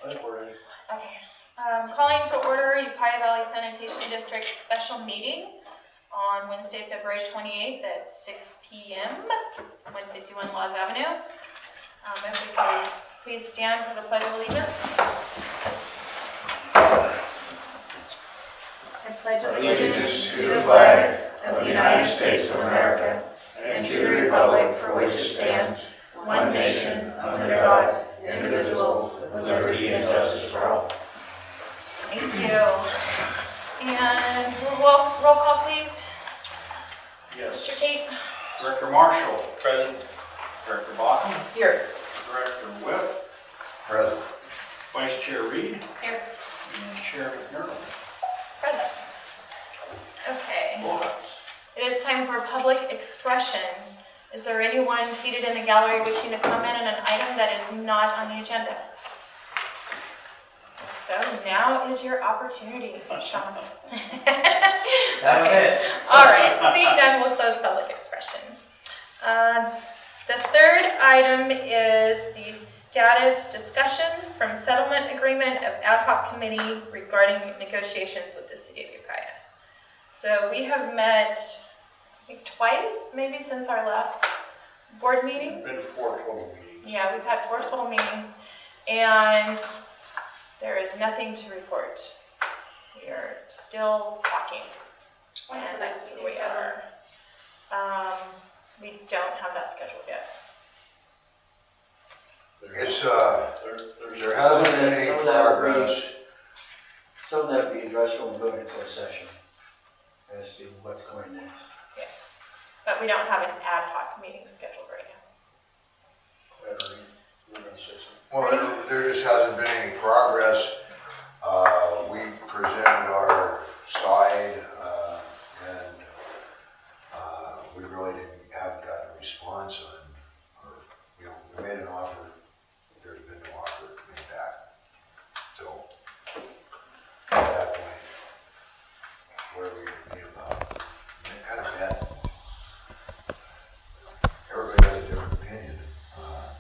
We're ready. Okay. Calling to order Ukiah Valley Sanitation District special meeting on Wednesday, February 28th at 6 p.m. 151 Laws Avenue. If we could please stand for the Pledge of Allegiance. I pledge allegiance to the flag of the United States of America and to the republic for which it stands, one nation, under God, indivisible, with liberty and justice for all. Thank you. And roll call, please. Yes. Mr. Tate. Director Marshall. Present. Director Baughton. Here. Director Whip. Present. Vice Chair Reed. Here. And Chair McNernal. Present. Okay. Bullhouse. It is time for public expression. Is there anyone seated in the gallery wishing to comment on an item that is not on the agenda? So now is your opportunity, Sean. That's it. All right, seeing none, we'll close public expression. The third item is the status discussion from settlement agreement of ad hoc committee regarding negotiations with the city of Ukiah. So we have met, I think, twice, maybe since our last board meeting. Been 4 total meetings. Yeah, we've had 4 total meetings, and there is nothing to report. We are still talking. When's the next meeting we are. We don't have that scheduled yet. It's, there hasn't been any progress. Some of that will be addressed when we go into closed session as to what's going next. But we don't have an ad hoc meeting scheduled right now. Larry, you're going to say something. Well, there just hasn't been any progress. We presented our side, and we really haven't gotten a response on, or, we made an offer. There's been no offer made back. So, at that point, where we kind of met, everybody has a different opinion.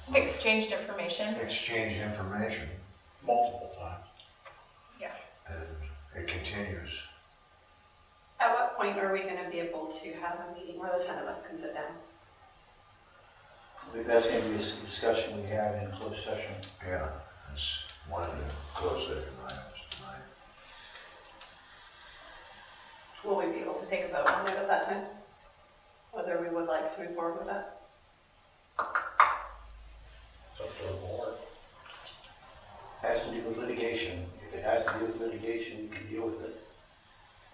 We've exchanged information. Exchange information, Multiple times. Yeah. and it continues. At what point are we going to be able to have a meeting where the 10 of us can sit down? I believe that's going to be a discussion we have in closed session. Yeah, that's one of the closed session items tonight. Will we be able to take a vote on it at that time? Whether we would like to move forward with that? It's up to the board. Has to do with litigation. If it has to do with litigation, we can deal with it.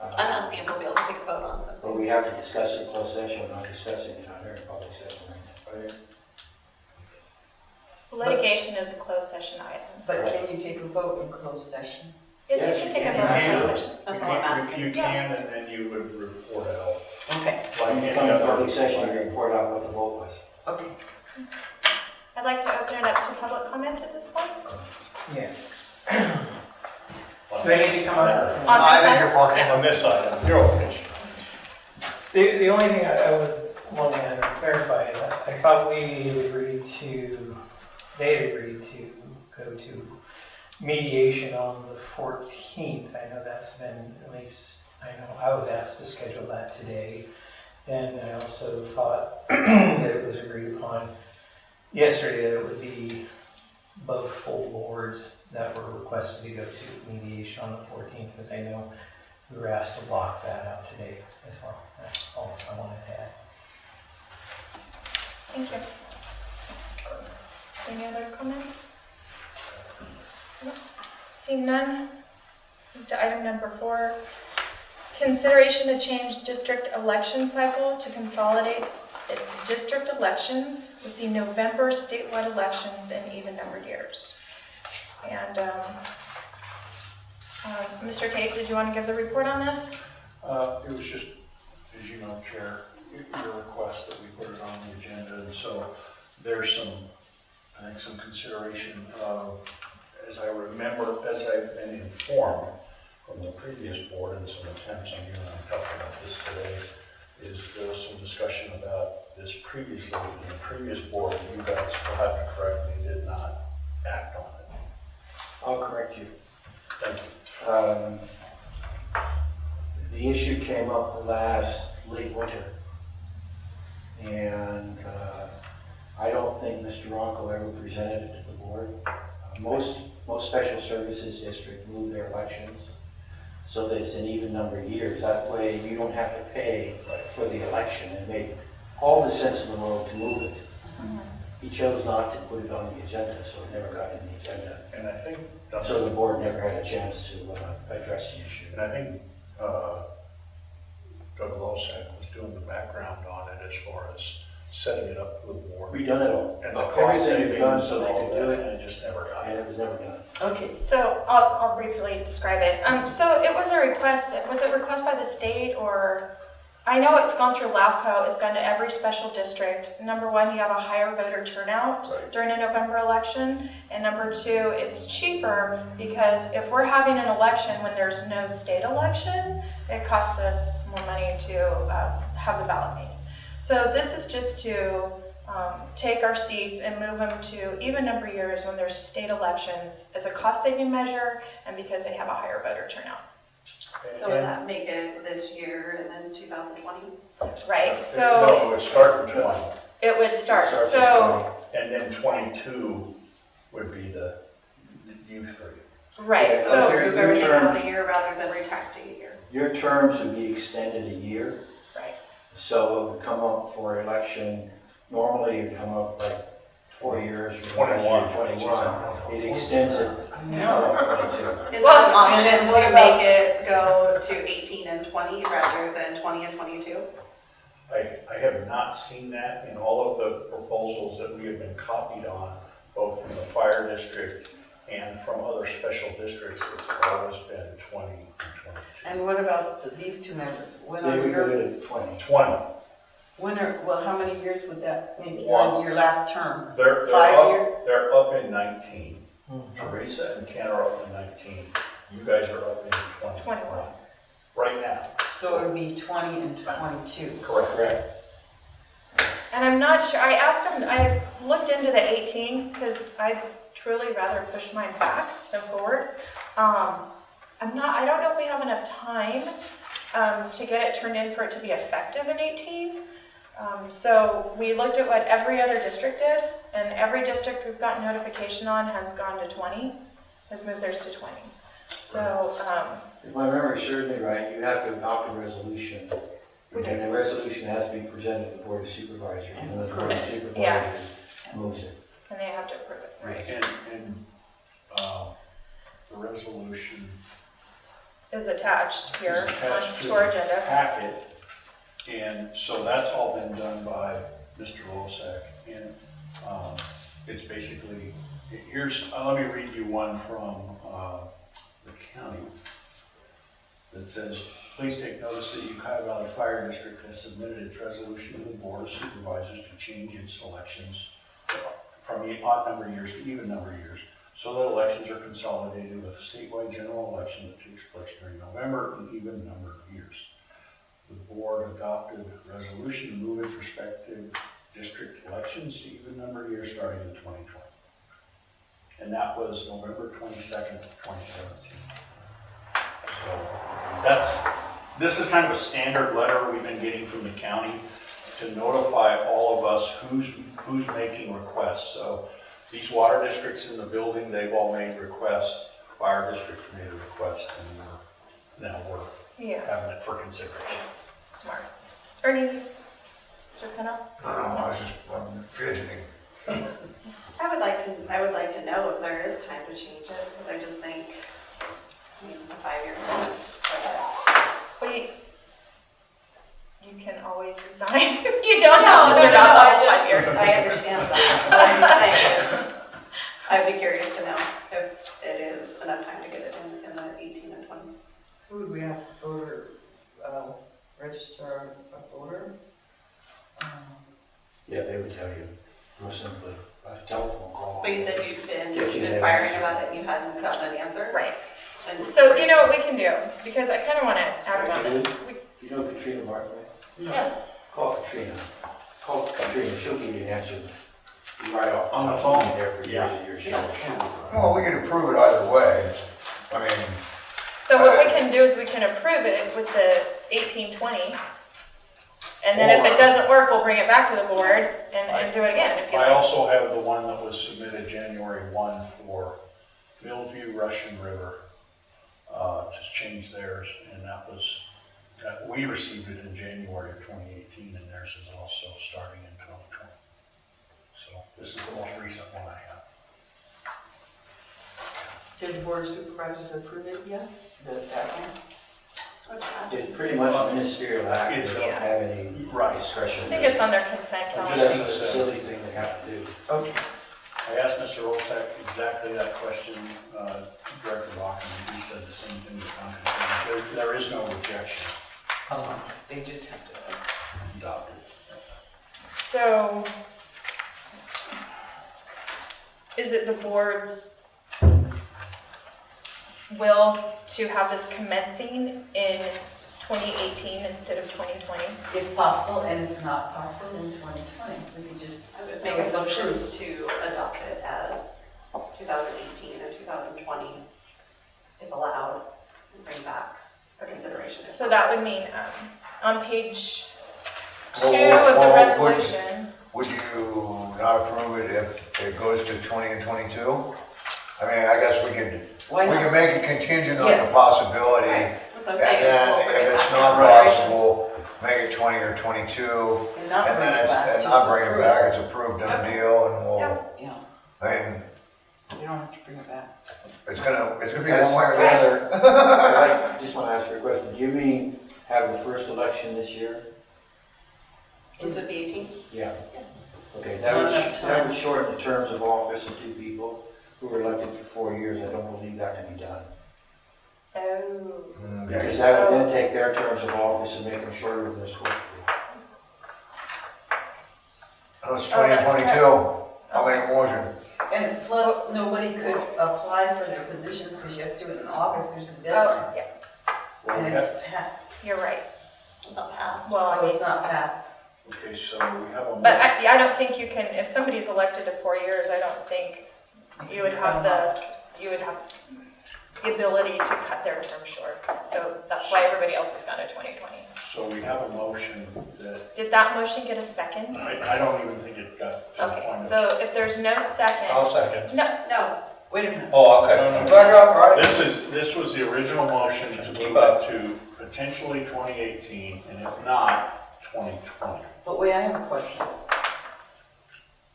I'm asking if we'll be able to take a vote on something. But we have to discuss it in closed session. We're not discussing it out here in public session right now. Litigation is a closed session item. But can you take a vote in closed session? Yes, you Yes, can you take a can. vote in You closed can. session. That's all I'm asking. You can, and then you would report out. Okay, When you come to public session, you report out what the vote was. okay. I'd like to open it up to public comment at this point. Yeah. Do I need to come on? On this I think side? you're fine. Yeah. On this item, your opinion. The only thing I would want to clarify is I thought we agreed to, they had agreed to go to mediation on the 14th. I know that's been, at least, I know I was asked to schedule that today. And I also thought that it was agreed upon yesterday that it would be both full boards that were requested to go to mediation on the 14th, because I know we were asked to block that out today as well. That's all I wanted to add. Thank you. Any other comments? No. Seeing none, move to item number 4. Consideration to change district election cycle to consolidate its district elections with the November statewide elections in even-numbered years. And Mr. Tate, did you want to give the report on this? It was just, as you know, Chair, your request that we put it on the agenda, and so there's some, I think, some consideration of, as I remember, as I've been informed from the previous board and some attempts on you and I talked about this today, is there was some discussion about this previously in the previous board. You guys will have to correct me, did not act on it. I'll correct you. Thank you. The issue came up last late winter. And I don't think Mr. Ronco ever presented it to the board. Most special services districts move their elections so that it's an even number of years. That way you don't have to pay for the election. It made all the sense in the world to move it. He chose not to put it on the agenda, so it never got in the agenda. And I think, So the board never had a chance to address the issue. and I think Doug Losack was doing the background on it as far as setting it up for the board. We done it all. And the cost Everything was done savings so and they all could do that, it, and it just never got and it. it was never done. Okay, So I'll briefly describe it. So it was a request, was it a request by the state or, I know it's gone through LAFCO, it's gone to every special district. Number one, you have a higher voter turnout Right. during a November election. And number two, it's cheaper because if we're having an election when there's no state election, it costs us more money to have the ballot made. So this is just to take our seats and move them to even number years when there's state elections as a cost-saving measure and because they have a higher voter turnout. So would that make it this year and then 2020? Right, No, so it would start in 20, it would start, It starts so, and then 22 would be the youth rate. right, Yeah, so, your- Move everything out a year rather than retracting a year. Your terms would be extended a year, right, so it would come up for election, normally it would come up like 4 years. for 21. 21. It extends it to 22. Is Well, there an option and then to what about- make it go to 18 and 20 rather than 20 and 22? I have not seen that in all of the proposals that we have been copied on, both from the fire district and from other special districts. It's always been 20 and 22. and what about these two members? When They are would go your, to 20. 20. well, how many years would that make you One. on your last term? They're 5 up, years? they're up in 19. Teresa and Ken are up in 19. You guys are up in 20. 21. Right now. So it would be 20 and 22. Correct. and I'm not sure, I asked him, I looked into the 18, because I'd truly rather push mine back than forward. I don't know if we have enough time, to get it turned in for it to be effective in 18. So we looked at what every other district did, and every district we've got notification on has gone to 20, has moved theirs to 20. So, If my memory serves me right, you have to adopt a resolution, and the resolution has to be presented to the Board of Supervisors, and the Board of Supervisors Yeah. moves it. and they have to approve it. Right. And the resolution Is attached here is attached to our agenda. packet, and so that's all been done by Mr. Losack. And it's basically, let me read you one from the county that says, please take notice that Ukiah Valley Fire District has submitted its resolution to the Board of Supervisors to change its elections from odd number years to even number years, so that elections are consolidated with a statewide general election that takes place during November and even number of years. The board adopted a resolution to move its respective district elections to even number of years starting in 2020. And that was November 22nd, 2017. So this is kind of a standard letter we've been getting from the county to notify all of us who's making requests. So these water districts in the building, they've all made requests. Fire district made a request, and now we're Yeah, having it for consideration. it's smart. Ernie, is your pen up? I'm fidgeting. I would like to know if there is time to change it, because I just think, a 5-year plan is quite a Well, you can always resign. You don't have to serve out the whole 5 years. I understand that. What I'm saying is, I'd be curious to know if it is enough time to get it in the 18 and 20. Who would we ask the voter, register a voter? Yeah, they would tell you, real simply, a telephone call. But you said you'd Get been you inquiring there. about it and you hadn't gotten an answer? Right. And So you know what we can do, because I kind of want to act on this. You know Katrina Martin? Yeah. Call Katrina. Call Katrina, she'll give you an answer Right off. On the It's phone? been there for years and years. Well, we could approve it either way. I mean, So what we can do is we can approve it with the 1820. And then if it doesn't work, we'll bring it back to the board and do it again. If you I like. also have the one that was submitted January 1 for Millview Russian River, just changed theirs, and we received it in January of 2018, and theirs is also starting in 2020. So this is the most recent one I have. Did the board of supervisors approve it yet? That one? It's pretty much ministerial act, they It's, don't have any right. discretion. I think it's on their consent calendar. Just a silly thing they have to do. Okay. I asked Mr. Olsek exactly that question, Director Locken, and he said the same thing as Congressman. There is no rejection. They just have to. Adopted. So, is it the board's will to have this commencing in 2018 instead of 2020? If possible, and if not possible, in 2020. We could just I would say make a it's motion approved. to adopt it as 2018 and 2020, if allowed, and bring back for consideration. So that would mean, on page 2 Well, of the well, resolution, would you not approve it if it goes to 20 and 22? I mean, I guess we could Why not? make it contingent on the Yes. possibility. Right, that's what I'm And saying, is we'll then bring it if it's back not for consideration. possible, make it 20 or 22. And not And bring then it back, and just not bring it approve back, it's approved, done deal, and we'll, Yeah, I mean, you don't have to bring it back. it's gonna be one way or the other. I just want to ask you a question. Do you mean have the first election this year? This would be 18? Yeah. Okay, Not enough that time. would shorten the terms of office of 2 people who were elected for 4 years. I don't believe that can be done. oh, Okay. Because that would then take their terms of office and make them shorter than they're supposed to Oh, it's Oh, that's 2022. I'll make a motion. And plus, nobody could apply for their positions because you have to do it in August, there's a oh, deadline. yeah, Well, And we it's, have, you're right. It's not passed. Well, I oh, mean, it's not passed. okay, so we have a. but I don't think you can, if somebody's elected to 4 years, I don't think you would have the ability to cut their term short. So that's why everybody else has gone to 2020. So we have a motion that, Did that motion get a second? I don't even think it got. to the Okay, point of- so if there's no second, second. no, Wait a minute. Oh, okay. No, no. Right. This was the original motion to Keep move up. it to potentially 2018, and if not, 2020. But wait, I have a question.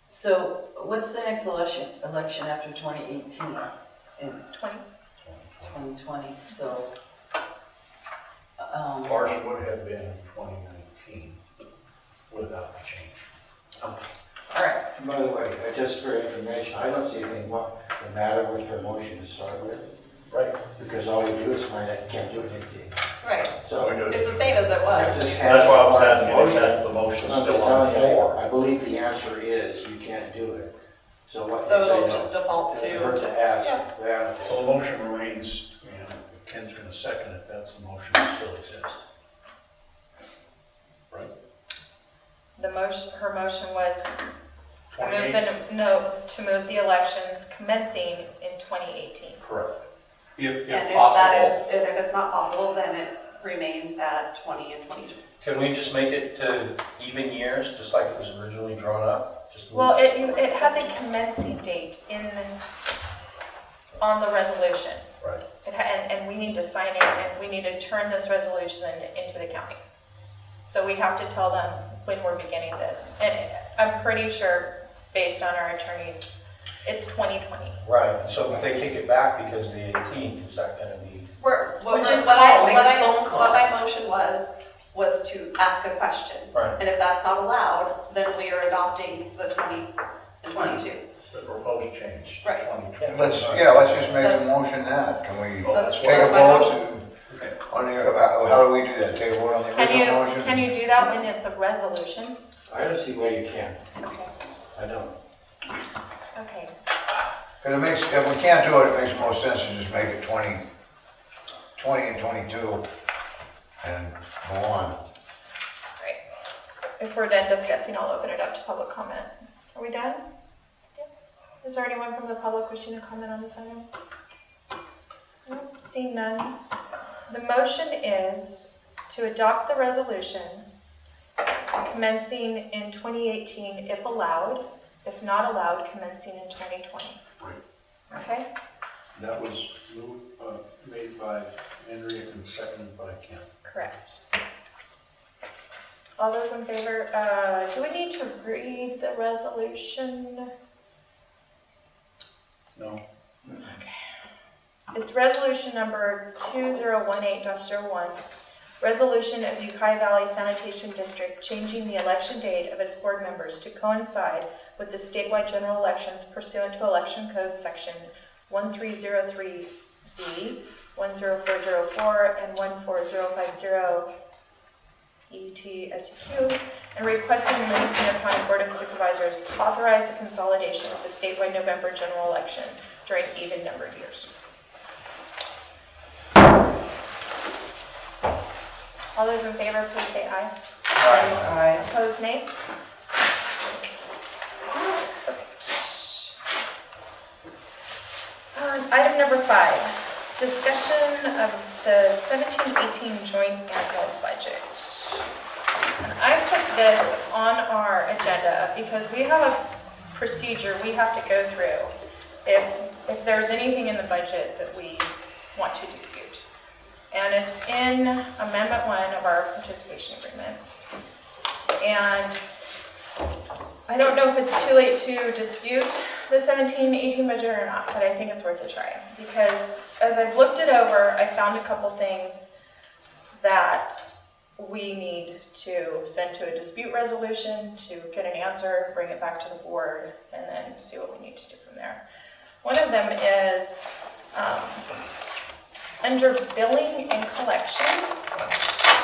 So what's the next election after 2018 in 20. 2020? So, Ours would have been in 2019 without the change. all right. do. By the way, just for information, I don't see anything the matter with her motion to start with. Right. Because all we do is find out you can't do anything. Right, So it's the same as it I was. just That's why I was have asking if that's the motion I'm still just on the telling you, floor. I believe the answer is you can't do it. So what So they say it'll no. just default Doesn't to, hurt to ask. Yeah. Yeah. So the motion remains, and Ken's going to second it, that's the motion that still exists. Right? Her motion was to move 28? to move the elections commencing in 2018. Correct. If and if possible. that is, and if it's not possible, then it remains at 20 and 22. Can we just make it to even years, just like it was originally drawn up? Just Well, move it has a commencing date on the resolution. Right. And we need to sign it, and we need to turn this resolution into the county. So we have to tell them when we're beginning this. And I'm pretty sure, based on our attorneys, it's 2020. Right, so if they kick it back because of the 18th, is that gonna be? What Which is I- call, make what a I- phone call. What my motion was to ask a question. Right. And if that's not allowed, then we are adopting the 20 and 22. The proposed change. Right. 2020. Let's just make a motion that. Can we Oh, that's take what a I- vote and, Okay. on the, how do we do that? Take a vote on the original motion? Can you do that when it's a resolution? I don't see why you can't. Okay, I don't. okay. Because it makes, if we can't do it, it makes most sense to just make it 20 and 22 and go on. Right. If we're done discussing, I'll open it up to public comment. Are we done? Is there anyone from the public wishing to comment on this item? Nope, seeing none. The motion is to adopt the resolution commencing in 2018 if allowed, if not allowed, commencing in 2020. Right. Okay? That was made by Andrea and seconded by Kim. Correct. All those in favor, do we need to read the resolution? No? It's resolution number 2018-01, resolution of Ukiah Valley Sanitation District changing the election date of its board members to coincide with the statewide general elections pursuant to Election Code Section 1303B, 10404, and 14050 ETSQ, and requesting the Mendocino County Board of Supervisors authorize the consolidation of the statewide November general election during even-numbered years. All those in favor, please say aye. Aye. Opposed, nay? Item number 5, discussion of the 17-18 joint annual budget. And I put this on our agenda because we have a procedure we have to go through if there's anything in the budget that we want to dispute. And it's in Amendment 1 of our participation agreement. And I don't know if it's too late to dispute the 17-18 budget or not, but I think it's worth a try. Because as I've looked it over, I found a couple things that we need to send to a dispute resolution, to get an answer, bring it back to the board, and then see what we need to do from there. One of them is under billing and collections,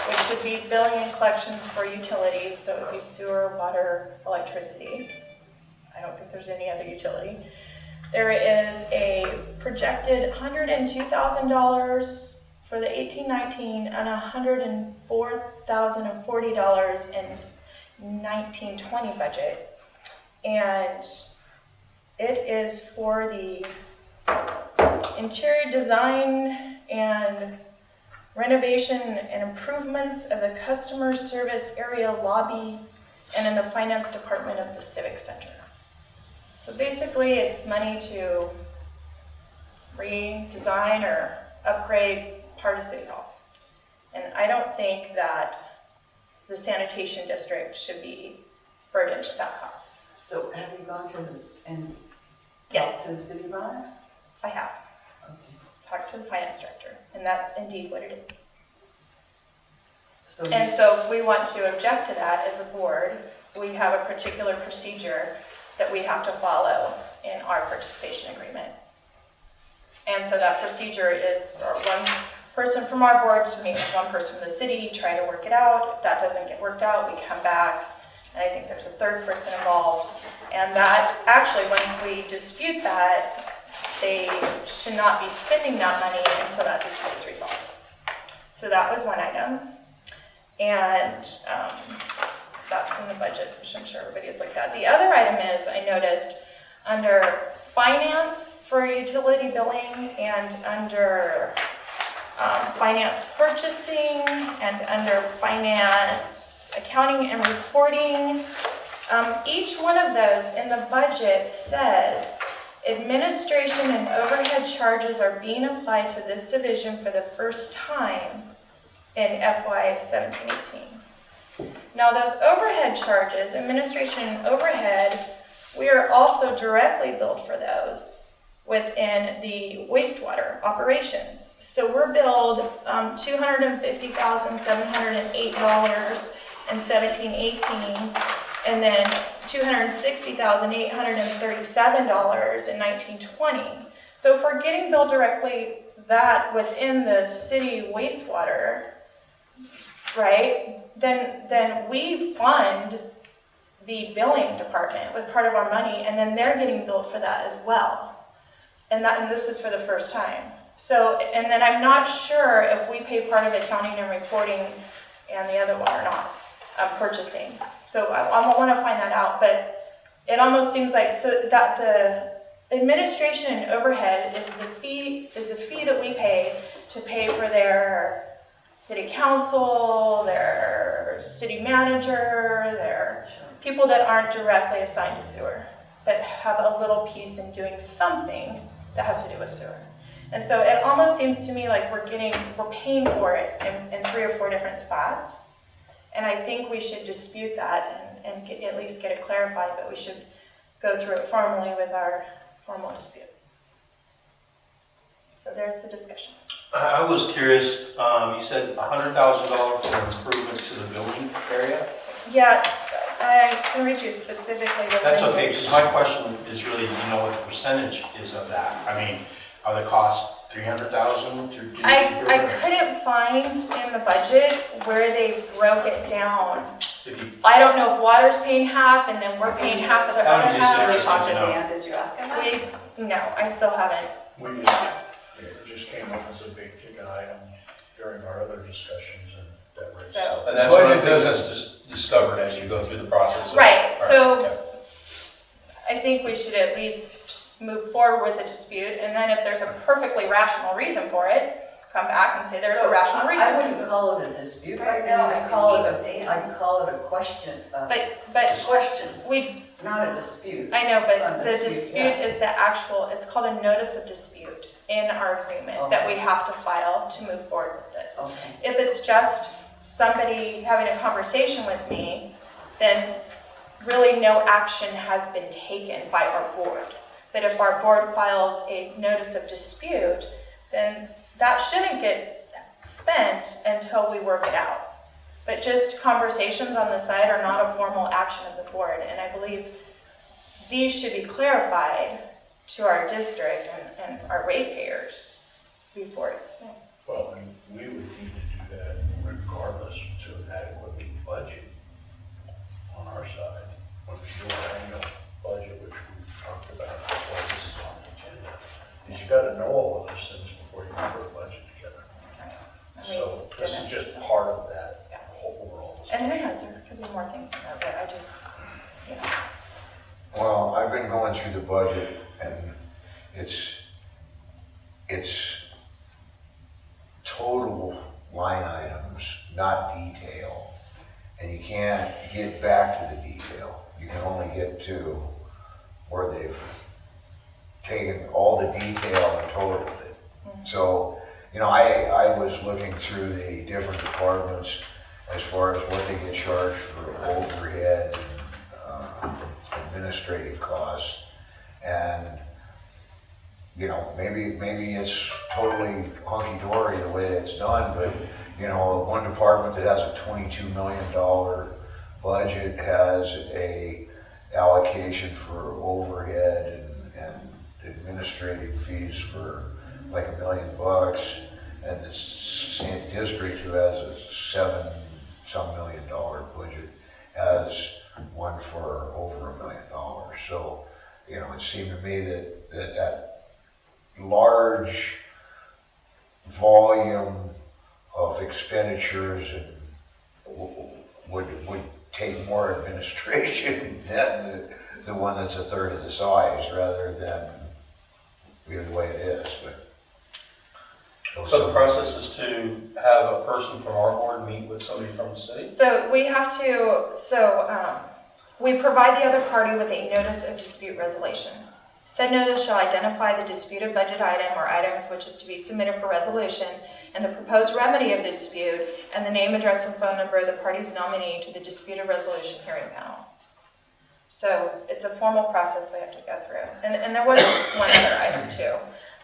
which would be billing and collections for utilities, so it would be sewer, water, electricity. I don't think there's any other utility. There is a projected $102,000 for the 18-19 and $104,040 in 19-20 budget. And it is for the interior design and renovation and improvements of the customer service area lobby and in the finance department of the Civic Center. So basically it's money to redesign or upgrade part of City Hall. And I don't think that the sanitation district should be burdened with that cost. So have you gone to and Yes. talked to the city about it? I have Okay. talked to the finance director, and that's indeed what it is. So And so if we want to object to that as a board, we have a particular procedure that we have to follow in our participation agreement. And so that procedure is for one person from our board to meet with one person from the city, try to work it out. If that doesn't get worked out, we come back, and I think there's a third person involved. And that, actually, once we dispute that, they should not be spending that money until that dispute is resolved. So that was one item. And that's in the budget, which I'm sure everybody has looked at. The other item is, I noticed, under finance for utility billing and under finance purchasing and under finance accounting and reporting, each one of those in the budget says administration and overhead charges are being applied to this division for the first time in FY 17-18. Now those overhead charges, administration and overhead, we are also directly billed for those within the wastewater operations. So we're billed $250,708 in 17-18, and then $260,837 in 19-20. So if we're getting billed directly that within the city wastewater, right, then we fund the billing department with part of our money, and then they're getting billed for that as well. And this is for the first time. So, and then I'm not sure if we pay part of accounting and reporting and the other one or not, purchasing. So I want to find that out, but it almost seems like so that administration and overhead is the fee that we pay to pay for their city council, their city manager, their people that aren't directly assigned to sewer, but have a little piece in doing something that has to do with sewer. And so it almost seems to me like we're paying for it in 3 or 4 different spots. And I think we should dispute that and at least get it clarified, but we should go through it formally with our formal dispute. So there's the discussion. I was curious, you said $100,000 for improvement to the building area? Yes, I can read you specifically the That's okay, language. because my question is really, do you know what the percentage is of that? I mean, are the costs $300,000 to do? I couldn't find in the budget where they broke it down. I don't know if water's paying half and then we're paying half of the That would other be just half. Did you interesting talk to to know. Dan? Did you ask him that? No, I still haven't. It just came up as a big ticket item during our other discussions and that raised. So- And that's one of the things that's just discovered as you go through the process. Right, so yeah. I think we should at least move forward with the dispute, and then if there's a perfectly rational reason for it, come back and say there's a rational I reason. wouldn't call it a dispute Right right now, now, I'd call it Dan. I'd call it a question, But questions, we, not a dispute. I know, It's not but a the dispute, dispute is the actual, it's called a notice of dispute in our agreement that we have to file to move forward with this. Okay. If it's just somebody having a conversation with me, then really no action has been taken by our board. But if our board files a notice of dispute, then that shouldn't get spent until we work it out. But just conversations on the side are not a formal action of the board, and I believe these should be clarified to our district and our ratepayers before it's spent. Well, and we would need to do that regardless to adequately budget on our side. When we do our annual budget, which we've talked about, that's why this is on the agenda, is you gotta know all of those things before you can put a budget together. So this is just part of that whole overall. And who knows, there could be more things in there, but I just, you know. Well, I've been going through the budget and it's total line items, not detail. And you can't get back to the detail. You can only get to where they've taken all the detail and totaled it. So, you know, I was looking through the different departments as far as what they get charged for overhead and administrative costs. And, you know, maybe it's totally hunky-dory the way it's done, but, you know, one department that has a $22 million budget has a allocation for overhead and administrative fees for like $1 million, and the same district who has a $7-some million budget has one for over $1 million. So, you know, it seemed to me that large volume of expenditures would take more administration than the one that's a third of the size, rather than the way it is. But So the process is to have a person from our board meet with somebody from the city? So we have to, we provide the other party with a notice of dispute resolution. Said notice shall identify the disputed budget item or items which is to be submitted for resolution and the proposed remedy of the dispute and the name, address, and phone number of the party's nominee to the disputed resolution hearing panel. So it's a formal process we have to go through. And there was one other item too.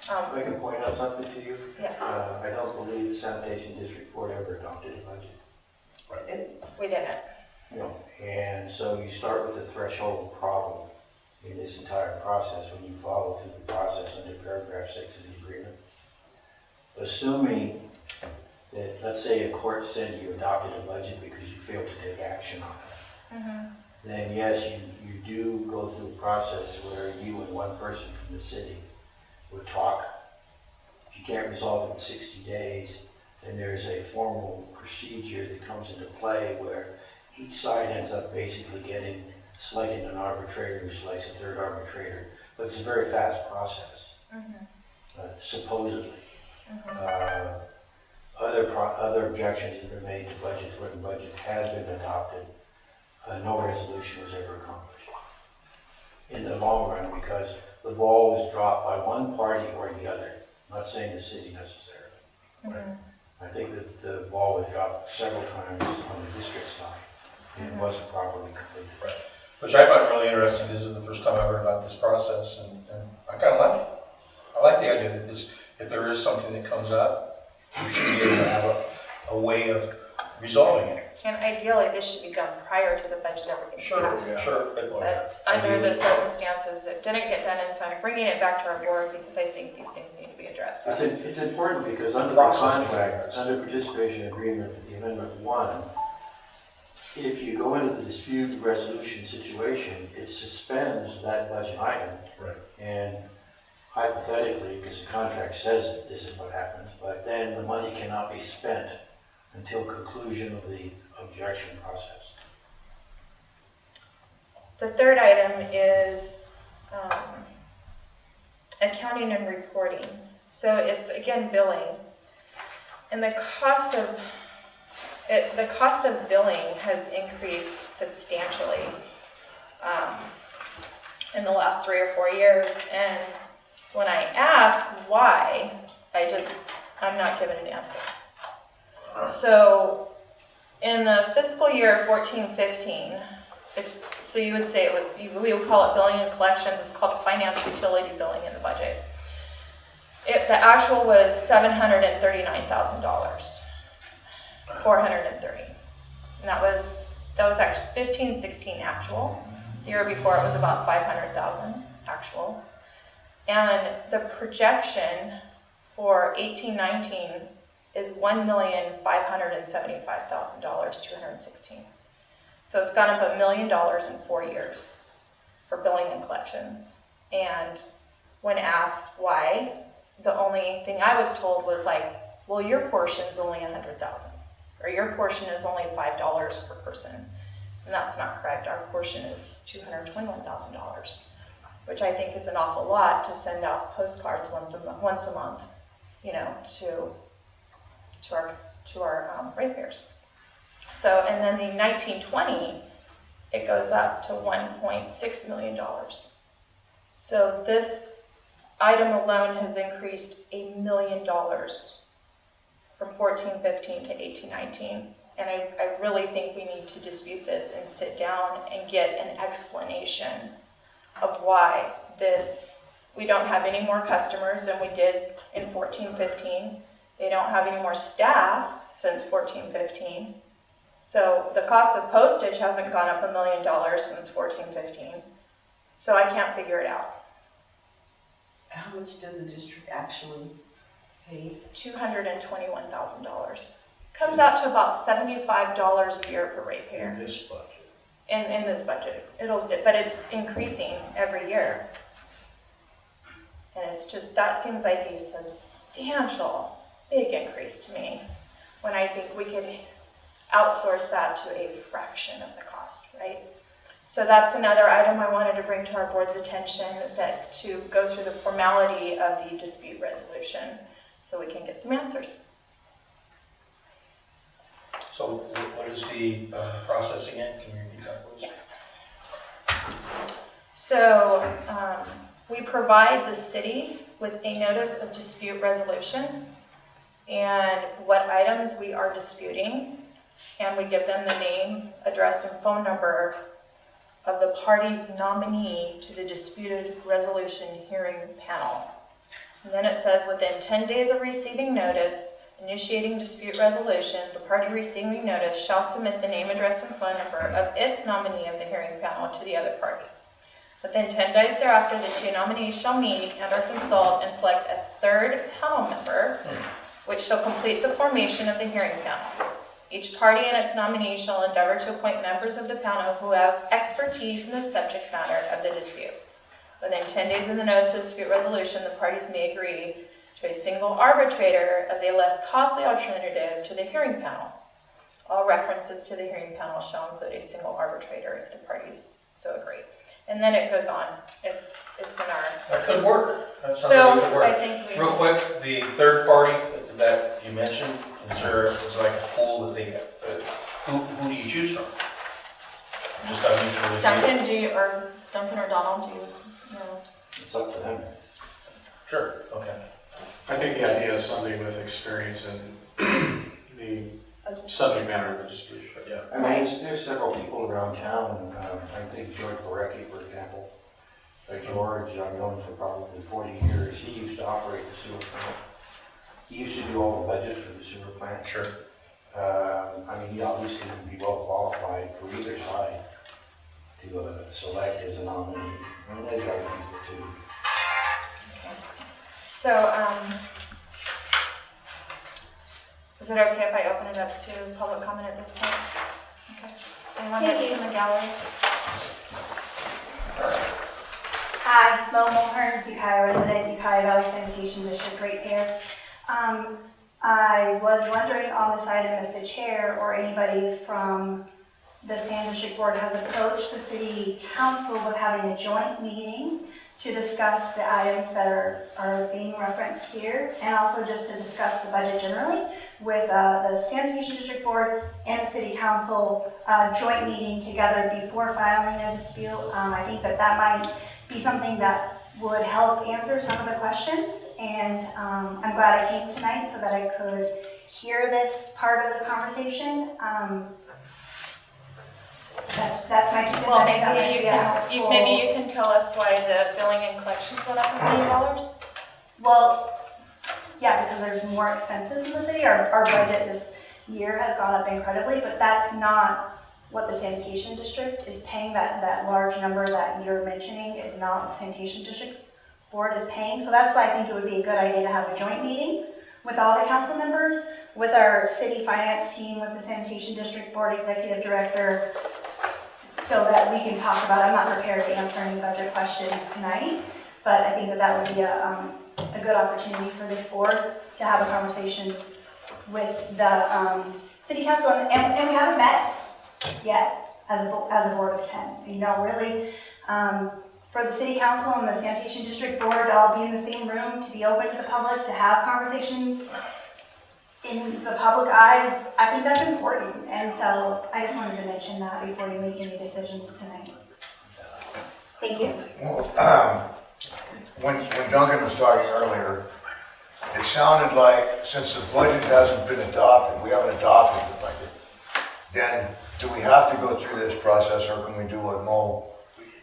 If I can point out something to you, Yes, I don't believe the sanitation district board ever adopted a budget. we didn't. No. And so you start with the threshold problem in this entire process when you follow through the process under paragraph 6 of the agreement. Assuming that, let's say a court said you adopted a budget because you failed to take action on it, then yes, you do go through a process where you and one person from the city would talk. If you can't resolve it in 60 days, then there's a formal procedure that comes into play where each side ends up basically selecting an arbitrator who selects a third arbitrator. but it's a very fast process, supposedly. Other objections have been made to budgets where the budget has been adopted. No resolution was ever accomplished in the long run because the ball was dropped by one party or the other. I'm not saying the city necessarily. I think that the ball was dropped several times on the district side and it wasn't properly completed. Right. Which I find really interesting. This is the first time I heard about this process, and I kind of like it. I like the idea that this, if there is something that comes up, we should be able to have a way of resolving it. And ideally, this should be done prior to the budget ever getting passed. Sure. But under the circumstances, it didn't get done, and so I'm bringing it back to our board because I think these things need to be addressed. It's important because under the contract, under participation agreement, the amendment 1, if you go into the dispute resolution situation, it suspends that budget item. Right. And hypothetically, because the contract says that this is what happens, but then the money cannot be spent until conclusion of the objection process. The third item is accounting and reporting. So it's, again, billing. And the cost of billing has increased substantially in the last 3 or 4 years. And when I ask why, I'm not given an answer. So in the fiscal year 14-15, so you would say we would call it billing and collections. It's called finance utility billing in the budget. The actual was $739,000. 430. And that was actually 15-16 actual. The year before it was about 500,000 actual. And the projection for 18-19 is $1,575,000, 216. So it's gone up $1 million in 4 years for billing and collections. And when asked why, the only thing I was told was like, well, your portion's only $100,000. Or your portion is only $5 per person. And that's not correct. Our portion is $221,000, which I think is an awful lot to send out postcards once a month, to our ratepayers. So, and then the 1920, it goes up to $1.6 million. So this item alone has increased $1 million from 14-15 to 18-19. And I really think we need to dispute this and sit down and get an explanation of why we don't have any more customers than we did in 14-15. They don't have any more staff since 14-15. So the cost of postage hasn't gone up $1 million since 14-15. So I can't figure it out. How much does the district actually pay? $221,000. Comes out to about $75 a year per ratepayer. In this budget. In this budget. But it's increasing every year. And it's just, that seems like a substantial, big increase to me when I think we could outsource that to a fraction of the cost, right? So that's another item I wanted to bring to our board's attention, that to go through the formality of the dispute resolution so we can get some answers. So what is the process again? Can you repeat that, please? Yeah. So we provide the city with a notice of dispute resolution and what items we are disputing, and we give them the name, address, and phone number of the party's nominee to the disputed resolution hearing panel. And then it says, within 10 days of receiving notice, initiating dispute resolution, the party receiving notice shall submit the name, address, and phone number of its nominee of the hearing panel to the other party. Within 10 days thereafter, the two nominees shall meet and or consult and select a third panel member, which shall complete the formation of the hearing panel. Each party and its nominee shall endeavor to appoint members of the panel who have expertise in the subject matter of the dispute. Within 10 days of the notice of dispute resolution, the parties may agree to a single arbitrator as a less costly alternative to the hearing panel. All references to the hearing panel shall include a single arbitrator if the parties so agree. and then it goes on. It's in our, That could work. That sounds so like it could work. I think we. Real quick, the third party that you mentioned, is like a pool that they get, who do you choose from? Just out of mutual review? Duncan or Donald, do you know? It's up to them. Sure, okay. I think the idea is somebody with experience in the subject matter of the dispute. Yeah. I mean, there's several people around town, I think George Borecki, for example. George, I've known for probably 40 years, he used to operate the sewer plant. He used to do all the budget for the sewer plant. Sure. I mean, he obviously would be well qualified for either side to select as a nominee. And there's other people too. So, is it okay if I open it up to public comment at this point? Okay. Anyone in the gallery? Hi, Mo Mulhern, Ukiah resident, Ukiah Valley Sanitation District right here. I was wondering on this item if the chair or anybody from the Sand District Board has approached the city council with having a joint meeting to discuss the items that are being referenced here, and also just to discuss the budget generally with the Sanitation District Board and the City Council joint meeting together before filing a dispute. I think that might be something that would help answer some of the questions, and I'm glad I came tonight so that I could hear this part of the conversation. That's my 2 cents. Well, I think that might be helpful. maybe you can tell us why the billing and collections went up $1 million? Well, yeah, because there's more expenses in the city. Our budget this year has gone up incredibly, but that's not what the sanitation district is paying. That large number that you're mentioning is not what the sanitation district board is paying. So that's why I think it would be a good idea to have a joint meeting with all the council members, with our city finance team, with the sanitation district board executive director, so that we can talk about it. I'm not prepared to answer any budget questions tonight, but I think that would be a good opportunity for this board to have a conversation with the city council, and we haven't met yet as a board of 10. You know, really, for the city council and the sanitation district board to all be in the same room, to be open to the public, to have conversations in the public eye, I think that's important. And so I just wanted to mention that before you make any decisions tonight. Thank you. Well, when Duncan was talking earlier, it sounded like since the budget hasn't been adopted, we haven't adopted the budget, then do we have to go through this process, or can we do what Mo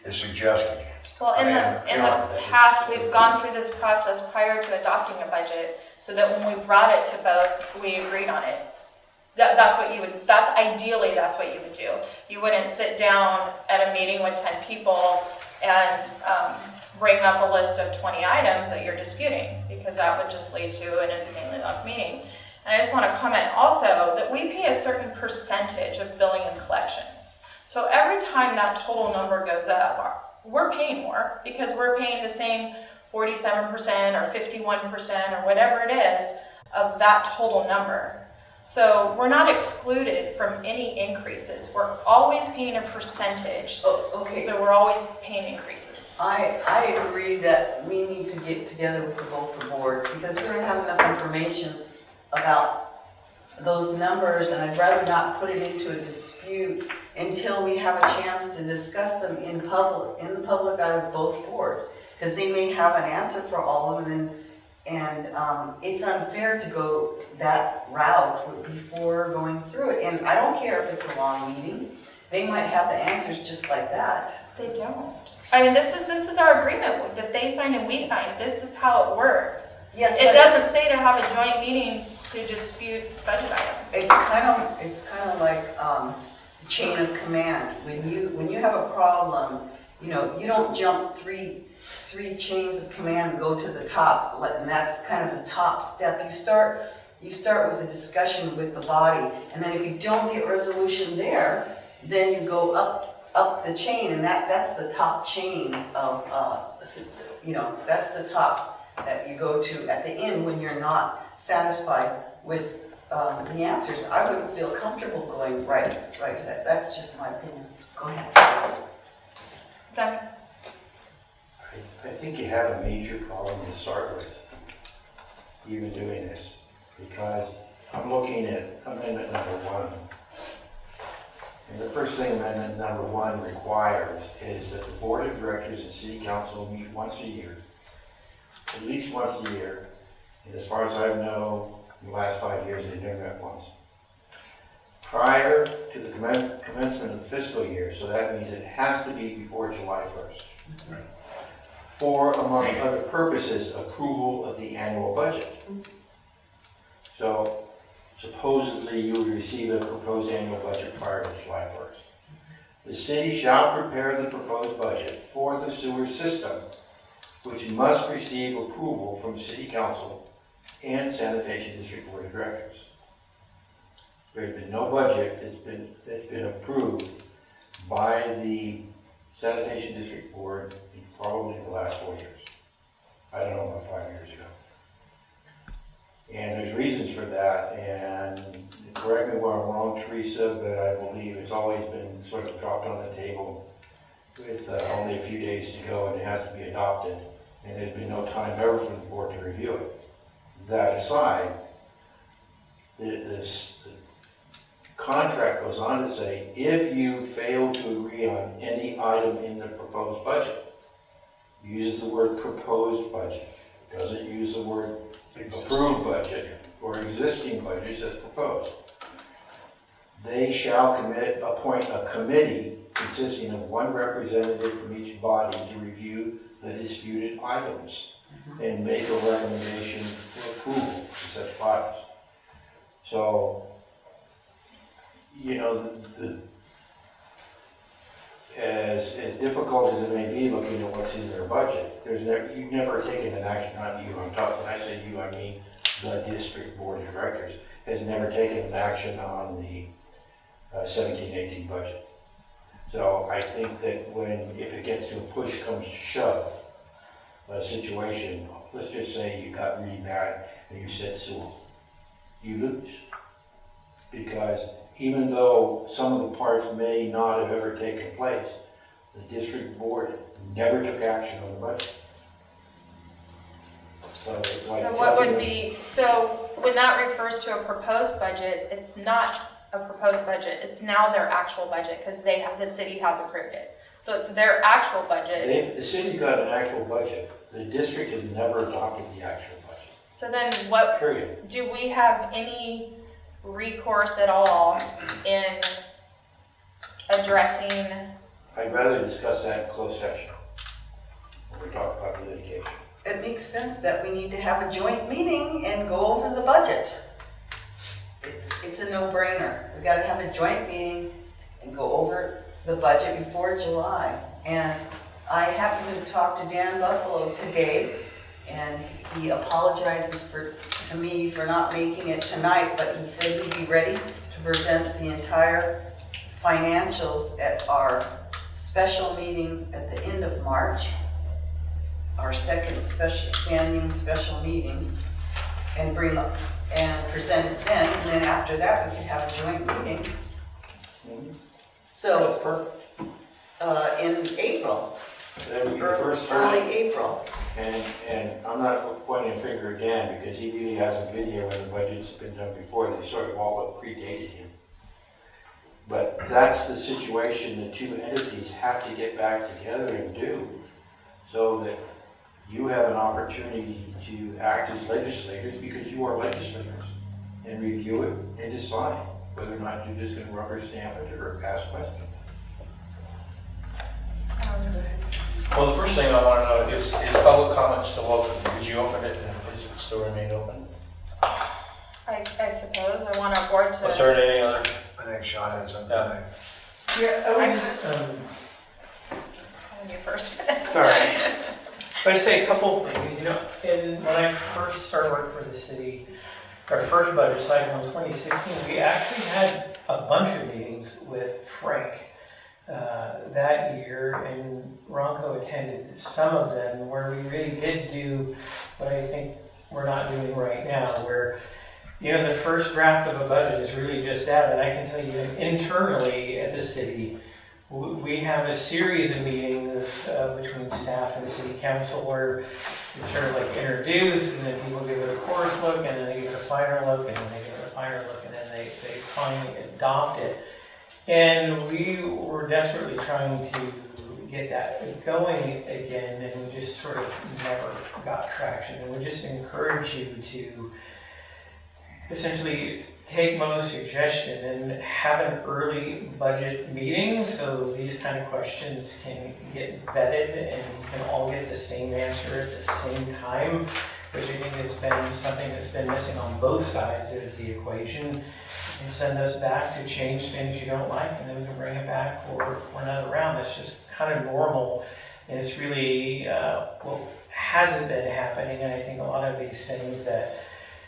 is suggesting? Well, in the past, we've gone through this process prior to adopting a budget, so that when we brought it to vote, we agreed on it. That's ideally what you would do. You wouldn't sit down at a meeting with 10 people and bring up a list of 20 items that you're disputing, because that would just lead to an insanely long meeting. And I just want to comment also that we pay a certain percentage of billing and collections. So every time that total number goes up, we're paying more, because we're paying the same 47% or 51% or whatever it is of that total number. So we're not excluded from any increases. We're always paying a percentage. Oh, okay. So we're always paying increases. I agree that we need to get together with both the boards, because we don't have enough information about those numbers, and I'd rather not put it into a dispute until we have a chance to discuss them in the public out of both boards, because they may have an answer for all of them, and it's unfair to go that route before going through it. And I don't care if it's a long meeting, they might have the answers just like that. They don't. I mean, this is our agreement that they signed and we signed. This is how it works. Yes, It but doesn't say to have a joint meeting to dispute budget items. it's kind of like chain of command. When you have a problem, you don't jump three chains of command and go to the top, and that's kind of the top step. You start with a discussion with the body, and then if you don't get resolution there, then you go up the chain, and that's the top chain of that's the top that you go to at the end when you're not satisfied with the answers. I wouldn't feel comfortable going right to that. That's just my opinion. Go ahead. Duncan? I think you have a major problem to start with, even doing this, because I'm looking at amendment number 1. And the first thing amendment number 1 requires is that the board of directors and city council meet once a year, at least once a year. And as far as I know, in the last 5 years, they've never met once. Prior to the commencement of the fiscal year, so that means it has to be before July 1st. Right. For, among other purposes, approval of the annual budget. So supposedly you would receive a proposed annual budget prior to July 1st. The city shall prepare the proposed budget for the sewer system, which must receive approval from the city council and sanitation district board of directors. There's been no budget that's been approved by the sanitation district board in probably the last 4 years. I don't know, about 5 years ago. And there's reasons for that, and correct me where I'm wrong, Teresa, but I believe it's always been sort of dropped on the table with only a few days to go and it has to be adopted. And there's been no time ever for the board to review it. That aside, the contract goes on to say, if you fail to agree on any item in the proposed budget, uses the word proposed budget, doesn't use the word approved budget or existing budgets as proposed. They shall appoint a committee consisting of 1 representative from each body to review the disputed items and make a recommendation for approval of such files. So, you know, as difficult as it may be looking at what's in their budget, you've never taken an action, not you, I'm talking, when I say you, I mean the district board of directors has never taken an action on the 17-18 budget. So I think that if it gets to a push comes to shove situation, let's just say you got really mad and you said sewer, you lose. Because even though some of the parts may not have ever taken place, the district board never took action on the budget. So it's like So what would be, so when that refers to a proposed budget, it's not a proposed budget, it's now their actual budget, because the city has approved it. So it's their actual budget. The city's got an actual budget. The district has never adopted the actual budget. So then what, Period. do we have any recourse at all in addressing? I'd rather discuss that in closed session when we talk about the litigation. It makes sense that we need to have a joint meeting and go over the budget. It's a no-brainer. We've got to have a joint meeting and go over the budget before July. And I happened to talk to Dan Buffalo today, and he apologizes to me for not making it tonight, but he said he'd be ready to present the entire financials at our special meeting at the end of March, our second standing special meeting, and present it then, and then after that we could have a joint meeting. So, That's perfect. in April, That would be the first early time. April. And I'm not pointing a finger at Dan because he really has a video when the budget's been done before. They sort of all predated him. But that's the situation the two entities have to get back together and do so that you have an opportunity to act as legislators because you are legislators and review it and decide whether or not you're just going to rubber stamp it or ask questions. Well, the first thing I want to know is public comment still open? Did you open it and is it still remain open? I suppose, I want our board to. Was there any other? I think Sean has something. Yeah. Yeah, I would just, You first. sorry. But I'd say a couple things, you know, when I first started working for the city, our first budget cycle in 2016, we actually had a bunch of meetings with Frank that year, and Ronco attended some of them where we really did do what I think we're not doing right now, where, you know, the first draft of a budget is really just that, and I can tell you internally at the city, we have a series of meetings between staff and city council where it's sort of like introduced, and then people give it a course look, and then they give it a finer look, and then they give it a finer look, and then they finally adopt it. And we were desperately trying to get that going again, and we just sort of never got traction. And we just encourage you to essentially take Mo's suggestion and have an early budget meeting so these kind of questions can get vetted and you can all get the same answer at the same time, which I think has been something that's been missing on both sides of the equation. And send us back to change things you don't like, and then we can bring it back for another round. That's just kind of normal, and it's really what hasn't been happening. And I think a lot of these things that,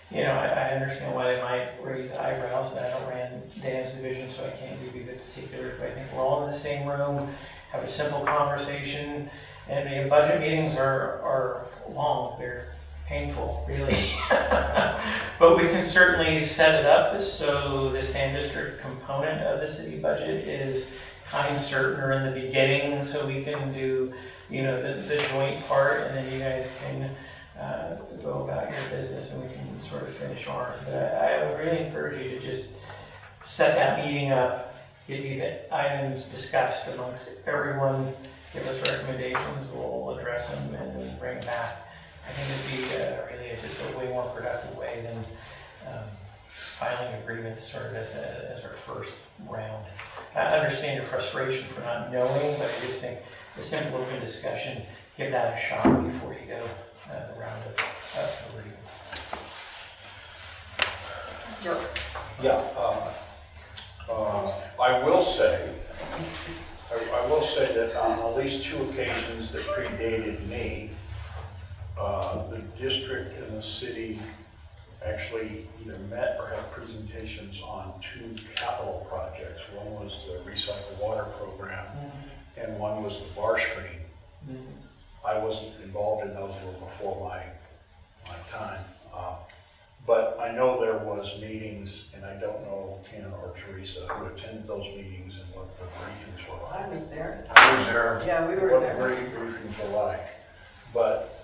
you know, I understand why they might raise eyebrows, and I don't ran Dan's division, so I can't give you the particulars, but I think we're all in the same room, have a simple conversation, and the budget meetings are long, they're painful, really. But we can certainly set it up so the Sand District component of the city budget is time certain or in the beginning, so we can do, you know, the joint part, and then you guys can go about your business and we can sort of finish ours. But I would really encourage you to just set that meeting up, get these items discussed amongst everyone, give us recommendations, we'll address them and then bring them back. I think it'd be really just a way more productive way than filing agreements sort of as our first round. I understand your frustration for not knowing, but I just think the simple open discussion, give that a shot before you go the round of agreements. Joe. Yeah, I will say that on at least 2 occasions that predated me, the district and the city actually either met or had presentations on 2 capital projects. One was the recycled water program, and one was the bar screen. I wasn't involved in those, were before my time. But I know there was meetings, and I don't know Ken or Teresa who attended those meetings and what the briefings were like. I was there. I was there. Yeah, we were What there. the briefings were like. But,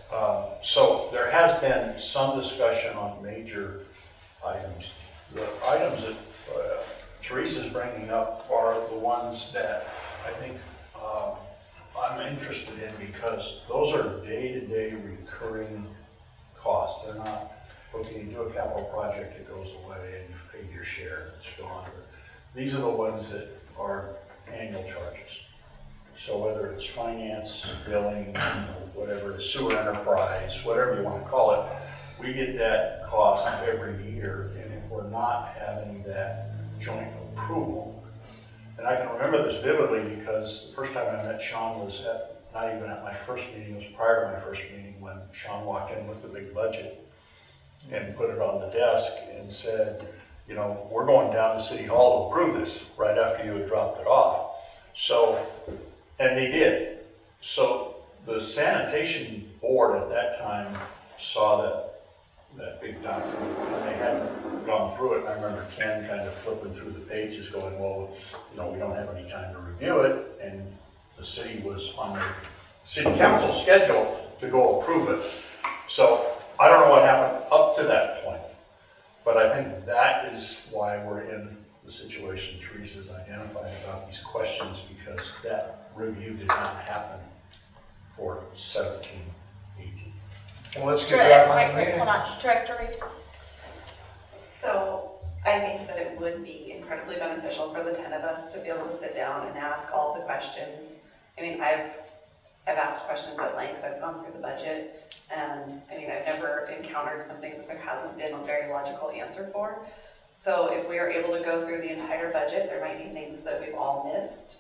so there has been some discussion on major items. The items that Teresa's bringing up are the ones that I think I'm interested in, because those are day-to-day recurring costs. They're not, okay, you do a capital project, it goes away and you've paid your share, it's gone. These are the ones that are annual charges. So whether it's finance, billing, whatever it is, sewer enterprise, whatever you want to call it, we get that cost every year. And if we're not having that joint approval, and I can remember this vividly because the first time I met Sean was not even at my first meeting, it was prior to my first meeting, when Sean walked in with the big budget and put it on the desk and said, you know, we're going down to City Hall to approve this right after you had dropped it off. So, and they did. So the sanitation board at that time saw that big document, and they hadn't gone through it. And I remember Ken kind of flipping through the pages going, well, you know, we don't have any time to review it. And the city was on the city council schedule to go approve it. So I don't know what happened up to that point, but I think that is why we're in the situation Teresa's identified about these questions, because that review did not happen for 17, 18. Well, let's get that on the Wait, meeting. hold on, Director Reed. So I think that it would be incredibly beneficial for the 10 of us to be able to sit down and ask all the questions. I mean, I've asked questions at length, I've gone through the budget, and I mean, I've never encountered something that there hasn't been a very logical answer for. So if we are able to go through the entire budget, there might be things that we've all missed.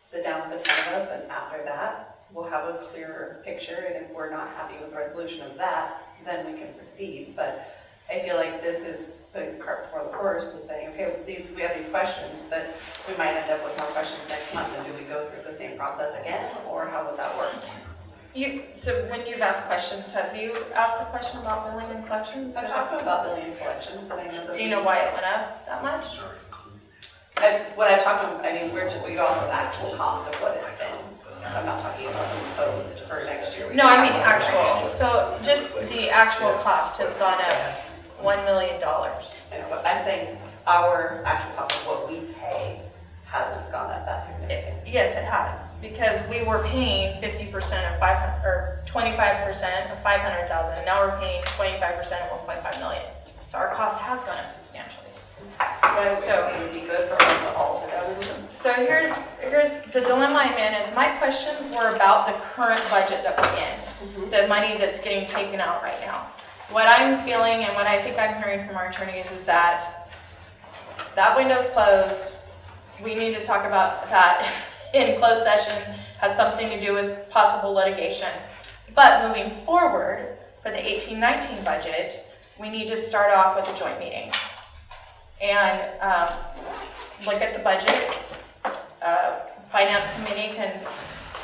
Sit down with the 10 of us, and after that, we'll have a clearer picture, and if we're not happy with the resolution of that, then we can proceed. But I feel like this is putting the cart before the horse and saying, okay, we have these questions, but we might end up with more questions next month, and do we go through the same process again, or how would that work? So when you've asked questions, have you asked a question about billing and collections? So I'm talking about billing and collections, and I know that. Do you know why it went up that much? When I talk to them, I mean, we go off of the actual cost of what it's been. I'm not talking about the proposed for next year. No, I mean actual. So just the actual cost has gone up $1 million. I know, but I'm saying our actual cost of what we pay hasn't gone up that significantly. Yes, it has, because we were paying 50% of 500, or 25% of 500,000, and now we're paying 25% of 1.5 million. So our cost has gone up substantially. So it would be good for us to all sit down and So here's the dilemma I'm in, is my questions were about the current budget that we're in, the money that's getting taken out right now. What I'm feeling and what I think I'm hearing from our attorneys is that that window's closed. We need to talk about that in closed session, has something to do with possible litigation. But moving forward, for the 18-19 budget, we need to start off with a joint meeting. And look at the budget. Finance committee can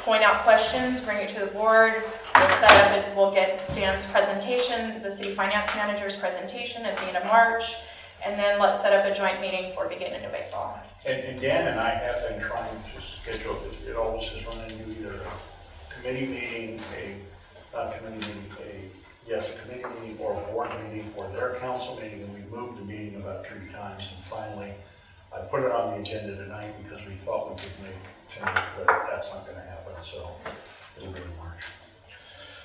point out questions, bring it to the board. We'll set up and we'll get Dan's presentation, the city finance manager's presentation at the end of March. And then let's set up a joint meeting for beginning of April. And Dan and I have been trying to schedule, it always has run into either a committee meeting, a committee meeting or a board meeting or their council meeting, and we moved the meeting about 3 times, and finally I put it on the agenda tonight because we thought we could make changes, but that's not gonna happen, so it'll be in March.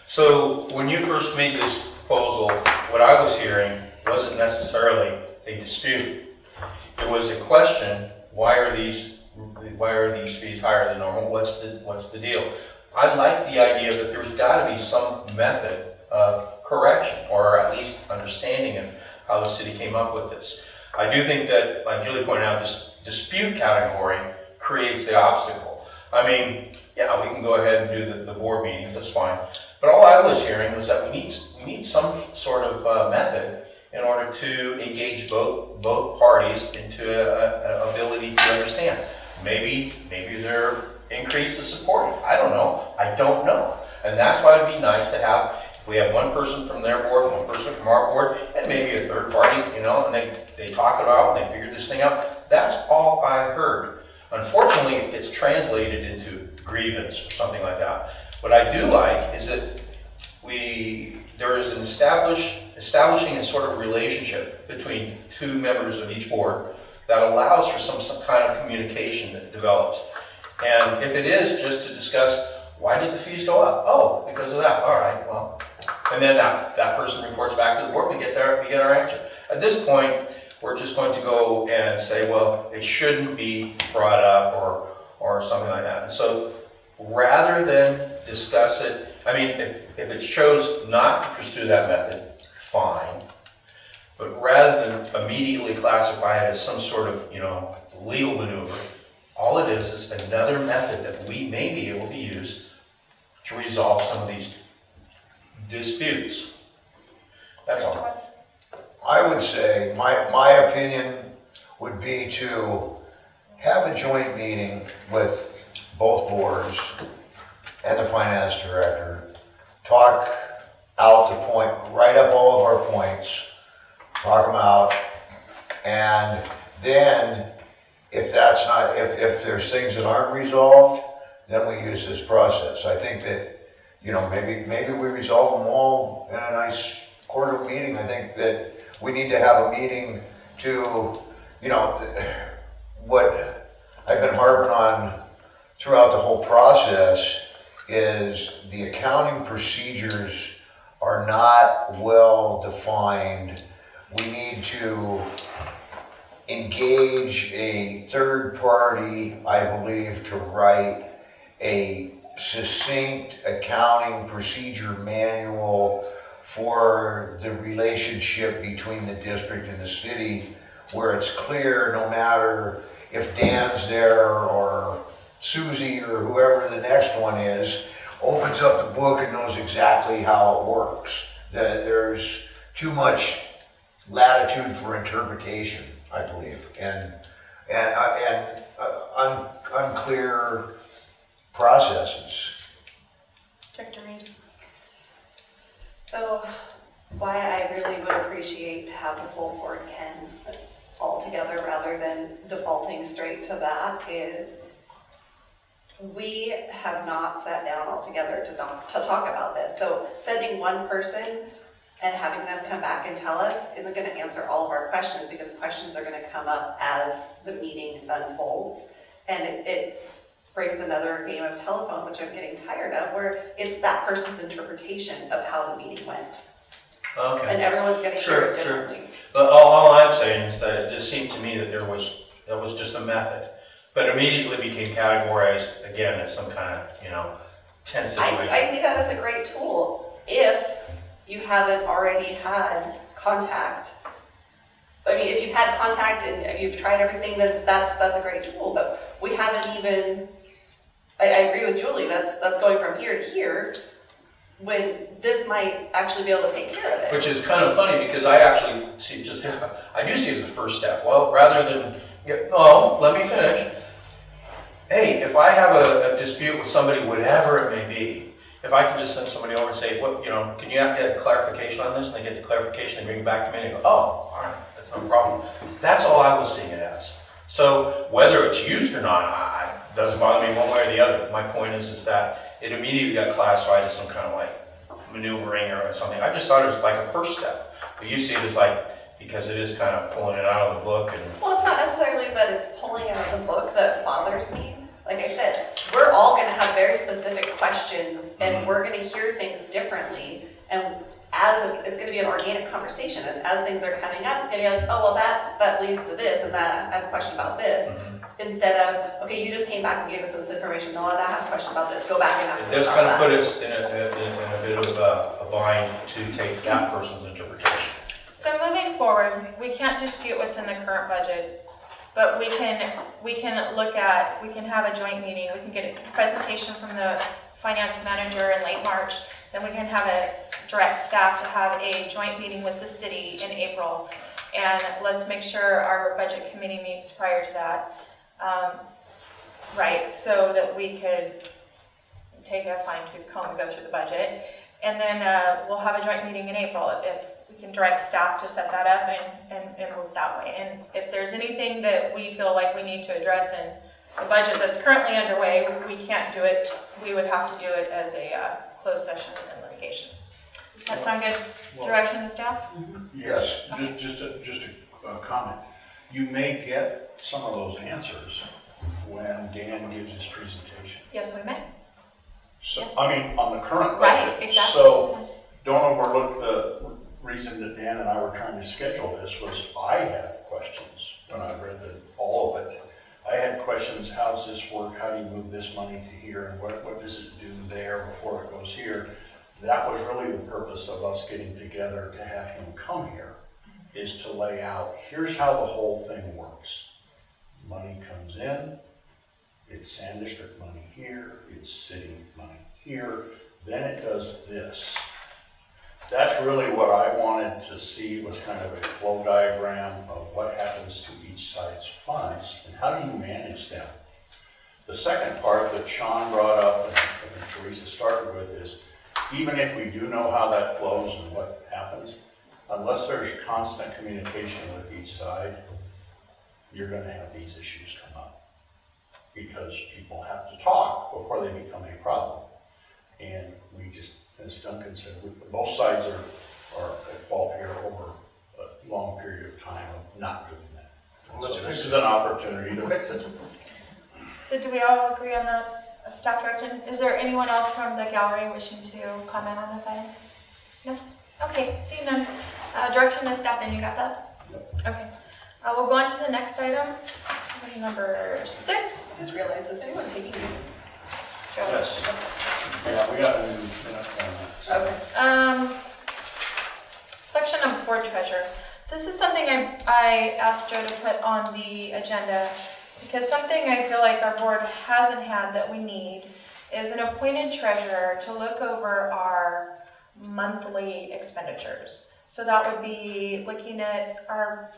So when you first made this proposal, what I was hearing wasn't necessarily a dispute. It was a question, why are these fees higher than normal? What's the deal? I like the idea that there's got to be some method of correction, or at least understanding of how the city came up with this. I do think that, like Julie pointed out, this dispute category creates the obstacle. I mean, yeah, we can go ahead and do the board meetings, that's fine. But all I was hearing was that we need some sort of method in order to engage both parties into an ability to understand. Maybe their increase is supported. I don't know. And that's why it'd be nice to have, if we have one person from their board, one person from our board, and maybe a third party, and they talk it out and they figure this thing out. That's all I heard. Unfortunately, it's translated into grievance or something like that. What I do like is that there is an establishing a sort of relationship between 2 members of each board that allows for some kind of communication that develops. And if it is just to discuss, why did the fees go up? Oh, because of that. All right, well. And then that person reports back to the board, we get our answer. At this point, we're just going to go and say, well, it shouldn't be brought up or something like that. And so rather than discuss it, I mean, if it chose not to pursue that method, fine. But rather than immediately classify it as some sort of, legal maneuver, all it is another method that we may be able to use to resolve some of these disputes. That's all. I would say, my opinion would be to have a joint meeting with both boards and the finance director, talk out the point, write up all of our points, talk them out, and then if there's things that aren't resolved, then we use this process. I think that, maybe we resolve them all in a nice quarterly meeting. I think that we need to have a meeting to, what I've been harping on throughout the whole process is the accounting procedures are not well defined. We need to engage a third party, I believe, to write a succinct accounting procedure manual for the relationship between the district and the city, where it's clear, no matter if Dan's there or Susie or whoever the next one is, opens up the book and knows exactly how it works. There's too much latitude for interpretation, I believe, and unclear processes. Director Reed. So why I really would appreciate to have the full board can all altogether rather than defaulting straight to that is we have not sat down all together to talk about this. So sending one person and having them come back and tell us isn't going to answer all of our questions, because questions are going to come up as the meeting unfolds. And it brings another game of telephone, which I'm getting tired of, where it's that person's interpretation of how the meeting went. Okay. And everyone's going to hear it Sure, sure. differently. But all I'm saying is that it just seemed to me that that was just a method, but immediately became categorized again as some kind of, tense situation. I see that as a great tool if you haven't already had contact. I mean, if you've had contact and you've tried everything, then that's a great tool. But we haven't even. I agree with Julie. That's going from here to here, when this might actually be able to take care of it. Which is kind of funny because I actually I do see it as a first step. Well, rather than, let me finish. Hey, if I have a dispute with somebody, whatever it may be, if I can just send somebody over and say, can you get clarification on this? And they get the clarification and bring it back to me and they go, all right, that's no problem. That's all I was seeing it as. So whether it's used or not, it doesn't bother me one way or the other. My point is that it immediately got classified as some kind of like maneuvering or something. I just thought it was like a first step. But you see it as like, because it is kind of pulling it out of the book. Well, it's not necessarily that it's pulling out of the book that bothers me. Like I said, we're all going to have very specific questions, and we're going to hear things differently. And as it's going to be an organic conversation, and as things are coming up, it's going to be like, oh, well, that leads to this, and that I have a question about this. Instead of, okay, you just came back and gave us this information. No, I have a question about this. Go back and ask. It does kind of put us in a bit of a bind to take that person's interpretation. So moving forward, we can't dispute what's in the current budget, but we can have a joint meeting. We can get a presentation from the finance manager in late March. Then we can have a direct staff to have a joint meeting with the city in April. And let's make sure our budget committee meets prior to that. Right, so that we could take a fine-tooth comb and go through the budget. And then we'll have a joint meeting in April if we can direct staff to set that up and move that way. And if there's anything that we feel like we need to address in the budget that's currently underway, we can't do it. We would have to do it as a closed session and litigation. Does that sound good? Direction to staff? Yes. Just a comment. You may get some of those answers when Dan gives his presentation. Yes, we may. So, Yes. I mean, on the current Right, budget. exactly. So don't overlook the reason that Dan and I were trying to schedule this was I had questions when I read all of it. I had questions, how does this work? How do you move this money to here? And what does it do there before it goes here? That was really the purpose of us getting together to have him come here, is to lay out, here's how the whole thing works. Money comes in, it's Sand District money here, it's city money here, then it does this. That's really what I wanted to see, was kind of a flow diagram of what happens to each side's funds and how do you manage them. The second part that Sean brought up and Teresa started with is, even if we do know how that flows and what happens, unless there's constant communication with each side, you're going to have these issues come up. Because people have to talk before they become a problem. And we just, as Duncan said, both sides are at fault here over a long period of time of not doing that. Let's So fix this it. is an opportunity to fix it. So do we all agree on the staff direction? Is there anyone else from the gallery wishing to comment on this item? No? Okay, seeing none. Direction to staff, then you got that? Okay. We'll go on to the next item, number 6. I just realized, is anyone taking these? Yes. Yeah, we got a new minute on that. Okay. Section of board treasurer. This is something I asked Joe to put on the agenda because something I feel like our board hasn't had that we need is an appointed treasurer to look over our monthly expenditures. So that would be looking at our,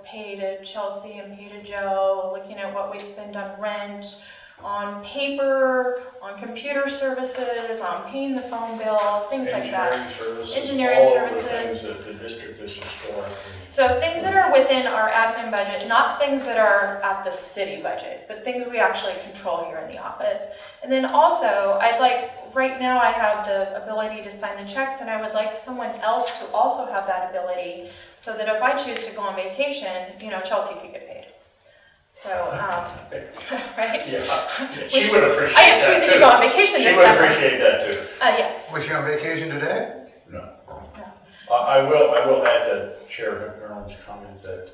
pay to Chelsea and pay to Joe, looking at what we spend on rent, on paper, on computer services, on paying the phone bill, things like that. Engineering services. Engineering all of the services. things that the district is historically. So things that are within our admin budget, not things that are at the city budget, but things we actually control here in the office. And then also, I'd like, right now I have the ability to sign the checks, and I would like someone else to also have that ability, so that if I choose to go on vacation, you know, Chelsea could get paid. So, right? Yeah, Which- she would appreciate that. I am choosing to go on vacation She this would summer. appreciate that too. Yeah. Was she on vacation today? No. I will add to Chair McMillan's comment that,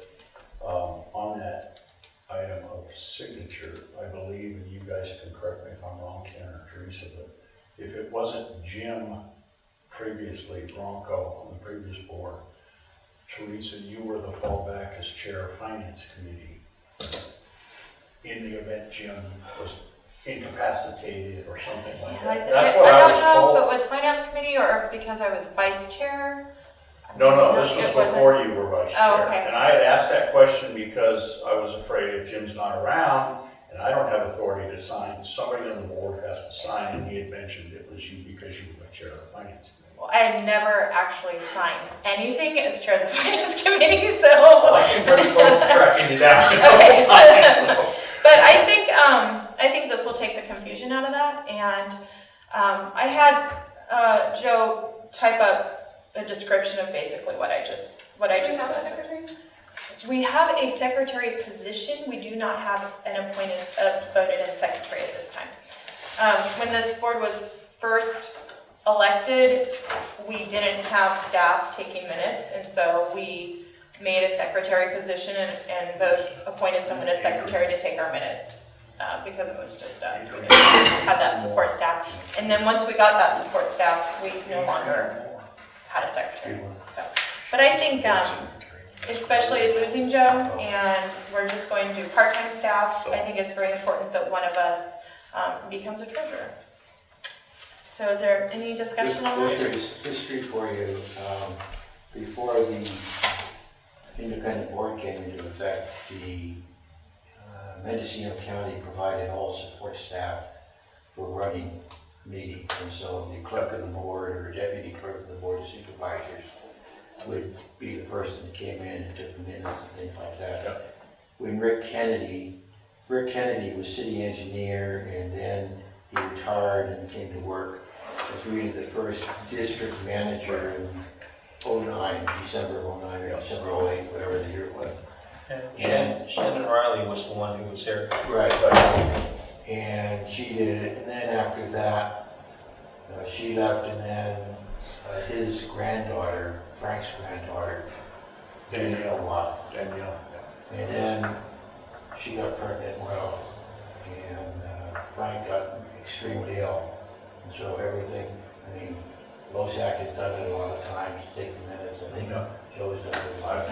on that item of signature, I believe, and you guys can correct me if I'm wrong, Ken or Teresa, but if it wasn't Jim previously, Bronco, on the previous board, Teresa, you were the fallback as Chair of Finance Committee in the event Jim was incapacitated or something like Yeah, that. That's what I was don't know told. if it was finance committee or if because I was vice chair. No, this it was wasn't. before you were vice chair. Oh, okay. And I had asked that question because I was afraid if Jim's not around and I don't have authority to sign, somebody on the board has to sign, and he had mentioned it was you because you were the chair of the finance committee. Well, I had never actually signed anything as chair of the finance committee, so. Well, I've been pretty close to tracking you down. Okay. So. But I think this will take the confusion out of that, and I had Joe type up a description of basically what I just said. We have a secretary position. We do not have an appointed, voted-in secretary at this time. When this board was first elected, we didn't have staff taking minutes, and so we made a secretary position and both appointed someone as secretary to take our minutes, because it was just us. We didn't have that support staff. And then once we got that support staff, we no longer had a secretary. So, but I think, especially losing Joe, and we're just going to do part-time staff, I think it's very important that one of us becomes a treasurer. So is there any discussion on that? History for you, before the independent board came into effect, the Mendocino County provided all support staff for running meetings. And so the clerk of the board or deputy clerk of the board of supervisors would be the person that came in and took the minutes and things like that. Yep. When Rick Kennedy was city engineer, and then he retired and came to work as really the first district manager in December of 09 or December 08, whatever the year was. And Shannon Riley was the one who was here. Right. And she did it, and then after that, she left, and then his granddaughter, Frank's granddaughter, did it for a while. Danielle. And then she got pregnant well, and Frank got extremely ill. And so everything, I mean, Losak has done it a lot of times, take the minutes, I think Joe's done it a lot.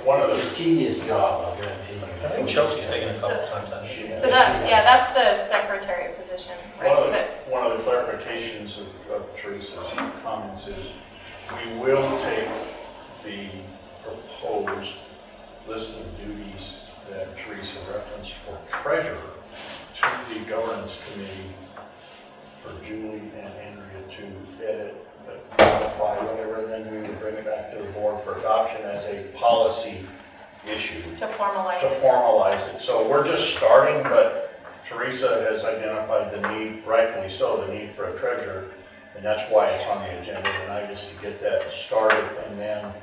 One of It's the a tedious job, I'll guarantee you. I think Chelsea's taken a couple times, hasn't she? So that's the secretary position, right? One of the clarifications of Teresa's comments is we will take the proposed list of duties that Teresa referenced for treasurer to the governance committee for Julie and Andrea to edit, modify, whatever, and then we would bring it back to the board for adoption as a policy issue. To formalize To it. formalize it. So we're just starting, but Teresa has identified the need, rightfully so, the need for a treasurer, and that's why it's on the agenda tonight, is to get that started and then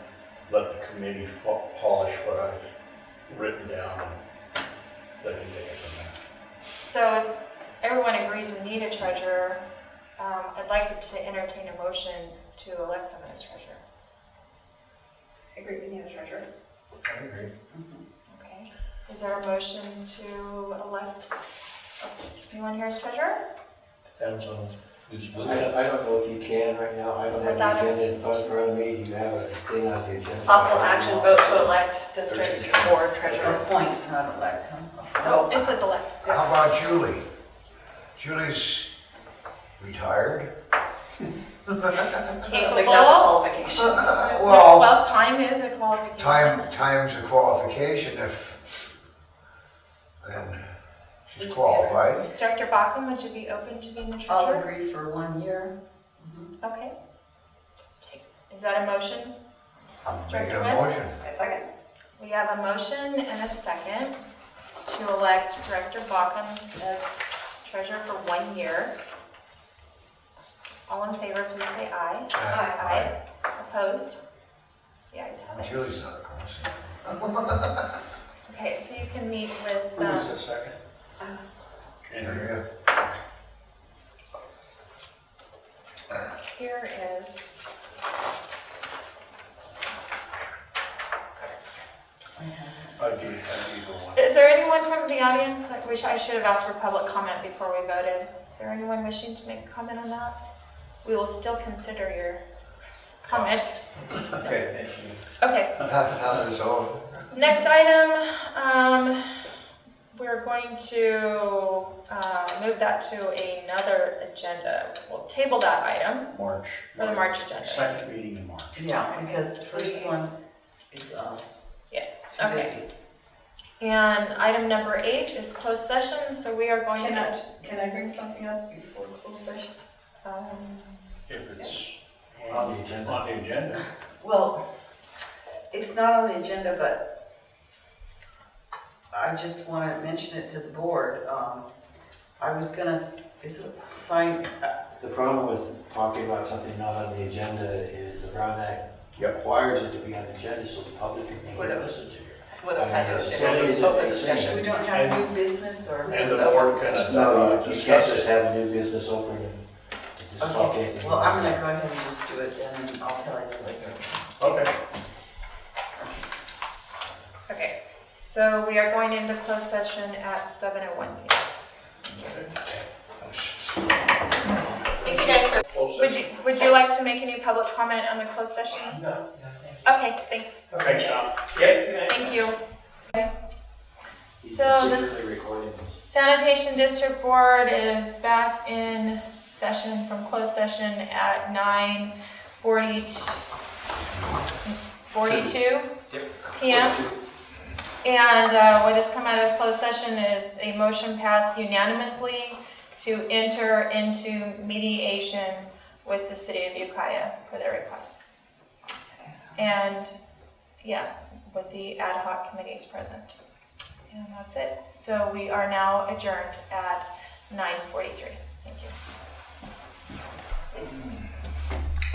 let the committee polish what I've written down and let me take it from there. So if everyone agrees we need a treasurer, I'd like to entertain a motion to elect someone as treasurer. I agree, we need a treasurer. I agree. Okay. Is there a motion to elect anyone here as treasurer? Depends on who's with I it. don't know if you can right now, I don't have the agenda in front of me, do you have a thing on the agenda? Possible action, vote to elect district board treasurer. Appoint, not elect, huh? No, It says elect. How about Julie? Julie's retired. I don't think Capable. that's a qualification. Well, Well, time is a qualification. time's a qualification if, and He's qualified. Director Bachman, would you be open to being the I'll treasurer? agree for 1 year. Okay. Is that a motion? I'm Director making a Wynn? motion. A second. We have a motion and a second to elect Director Bachman as treasurer for 1 year. All in favor, please say aye. Aye. Opposed? The ayes have it. Julie's not a constant. Okay, so you can meet with, Who was the second? Andrea. here is, I'd give her one. is there anyone from the audience, like, I should have asked for public comment before we voted. Is there anyone wishing to make a comment on that? We will still consider your comment. Okay, thank you. Okay, Not his own. next item, we're going to move that to another agenda. We'll table that item March, for the March agenda. second meeting in March. Yeah, because the first one is Yes, too okay. busy. And item number 8 is closed session, so we are going to. Can I bring something up before closed session? If it's On the agenda. on the agenda. Well, it's not on the agenda, but I just want to mention it to the board. I was gonna, is it sign, The problem with talking about something not on the agenda is the Brown Act requires it to be on the agenda so the public can Whatever. listen to you. what, I mean, as I silly as it Open may discussion. we seem. don't have new business or? And the board can No, you can't discuss just it. have a new business open and to just talk Okay, anything. well, I'm gonna go ahead and just do it then, and I'll tell you later. Okay. Okay, so we are going into closed session at 7:01 p.m. Thank you guys for, would you like to make any public comment on the closed session? No, Okay, thanks. Thanks, Sean. Yeah. Thank you. You So can this- secretly recording this. Sanitation District Board is back in session from closed session at 9:42 p.m. And what has come out of closed session is a motion passed unanimously to enter into mediation with the city of Ukiah for their request. And, yeah, with the ad hoc committees present. And that's it. So we are now adjourned at 9:43. Thank you.